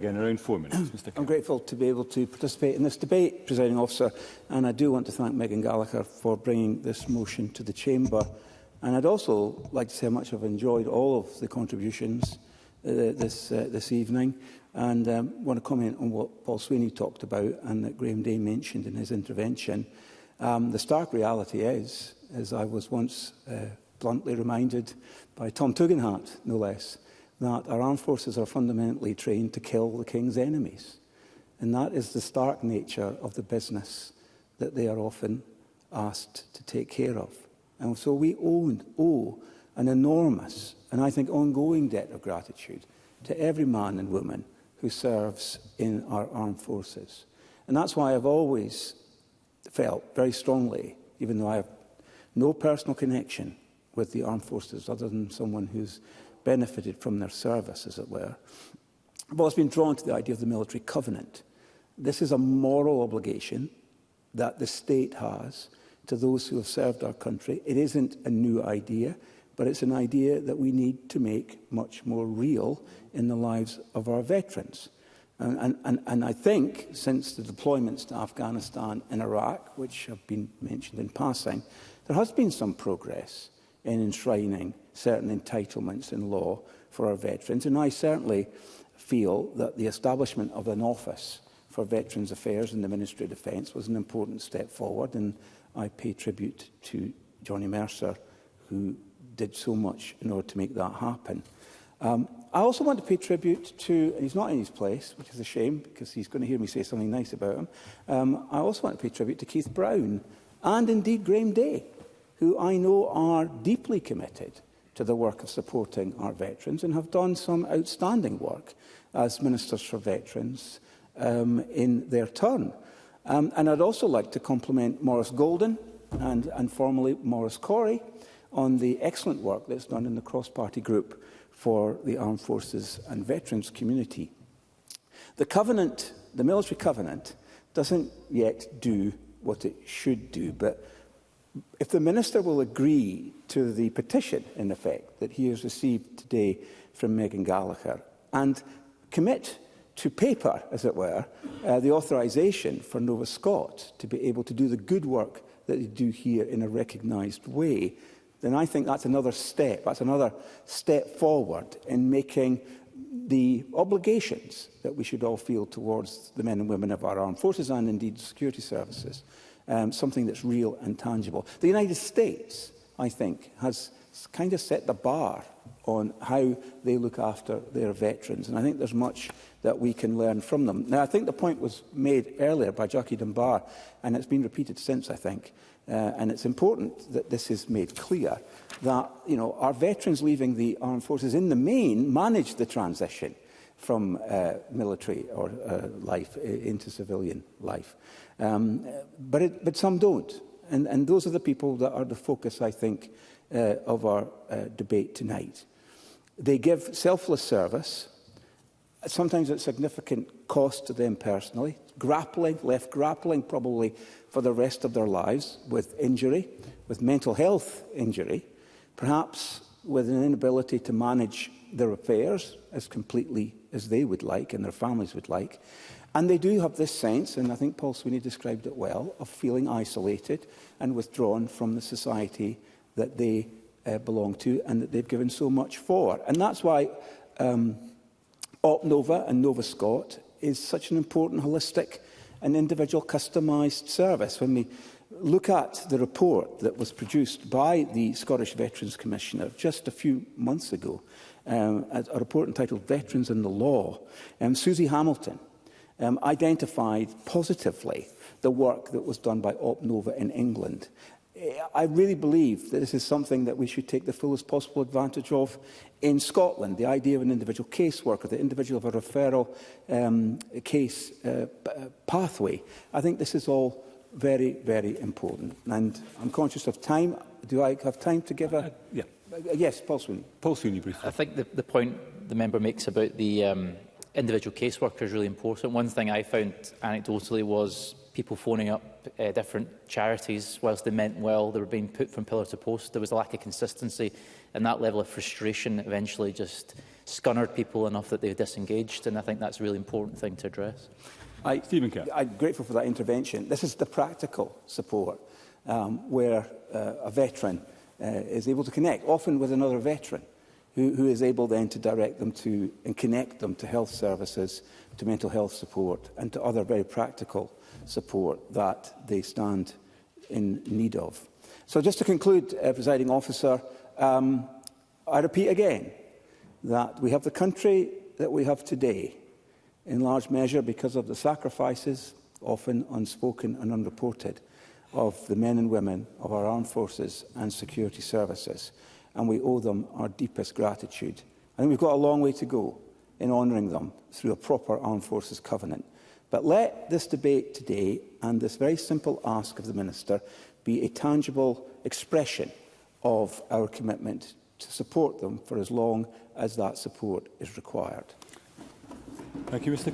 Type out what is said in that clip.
Again, around 4 minutes. Mr. I'm grateful to be able to participate in this debate, Presiding Officer, and I do want to thank Megan Gallagher for bringing this motion to the Chamber. And I'd also like to say how much I've enjoyed all of the contributions this evening, and want to comment on what Paul Sweeney talked about and that Graham Day mentioned in his intervention. The stark reality is, as I was once bluntly reminded by Tom Tugendhat, no less, that our armed forces are fundamentally trained to kill the King's enemies. And that is the stark nature of the business that they are often asked to take care of. And so we owe an enormous, and I think ongoing debt of gratitude to every man and woman who serves in our armed forces. And that's why I've always felt very strongly, even though I have no personal connection with the armed forces other than someone who's benefited from their service, as it were, I've always been drawn to the idea of the military covenant. This is a moral obligation that the state has to those who have served our country. It isn't a new idea, but it's an idea that we need to make much more real in the lives of our veterans. And I think since the deployments to Afghanistan and Iraq, which have been mentioned in passing, there has been some progress in enshrining certain entitlements in law for our veterans. And I certainly feel that the establishment of an office for Veterans Affairs in the Ministry of Defence was an important step forward, and I pay tribute to Johnny Mercer, who did so much in order to make that happen. I also want to pay tribute to, and he's not in his place, which is a shame because he's going to hear me say something nice about him. I also want to pay tribute to Keith Brown and indeed Graham Day, who I know are deeply committed to the work of supporting our veterans and have done some outstanding work as Ministers for Veterans in their turn. And I'd also like to compliment Maurice Golden and formerly Maurice Corey on the excellent work that's done in the cross-party group for the Armed Forces and Veterans community. The covenant, the military covenant, doesn't yet do what it should do, but if the Minister will agree to the petition, in effect, that he has received today from Megan Gallagher and commit to paper, as it were, the authorisation for Nova Scott to be able to do the good work that they do here in a recognised way, then I think that's another step. That's another step forward in making the obligations that we should all feel towards the men and women of our armed forces and indeed security services something that's real and tangible. The United States, I think, has kind of set the bar on how they look after their veterans, and I think there's much that we can learn from them. Now, I think the point was made earlier by Jackie Dunbar, and it's been repeated since, I think, and it's important that this is made clear, that our veterans leaving the armed forces in the main manage the transition from military or life into civilian life. But some don't. And those are the people that are the focus, I think, of our debate tonight. They give selfless service, sometimes at significant cost to them personally, left grappling probably for the rest of their lives with injury, with mental health injury, perhaps with an inability to manage their affairs as completely as they would like and their families would like. And they do have this sense, and I think Paul Sweeney described it well, of feeling isolated and withdrawn from the society that they belong to and that they've given so much for. And that's why OpNova and Nova Scott is such an important, holistic and individual customised service. When we look at the report that was produced by the Scottish Veterans Commissioner just a few months ago, a report entitled Veterans and the Law, Susie Hamilton identified positively the work that was done by OpNova in England. I really believe that this is something that we should take the fullest possible advantage of in Scotland. The idea of an individual caseworker, the individual of a referral case pathway. I think this is all very, very important. And I'm conscious of time. Do I have time to give a... Yeah. Yes, Paul Sweeney. Paul Sweeney, briefly. I think the point the member makes about the individual caseworker is really important. One thing I found anecdotally was people phoning up different charities. Whilst they meant well, they were being put from pillar to post. There was a lack of consistency, and that level of frustration eventually just scunnered people enough that they've disengaged, and I think that's a really important thing to address. Stephen Kerr. I'm grateful for that intervention. This is the practical support where a veteran is able to connect, often with another veteran, who is able then to direct them to and connect them to health services, to mental health support and to other very practical support that they stand in need of. So just to conclude, Presiding Officer, I repeat again that we have the country that we have today in large measure because of the sacrifices, often unspoken and unreported, of the men and women of our armed forces and security services, and we owe them our deepest gratitude. I think we've got a long way to go in honouring them through a proper Armed Forces Covenant. But let this debate today and this very simple ask of the Minister be a tangible expression of our commitment to support them for as long as that support is required. Thank you, Mr. Kerr.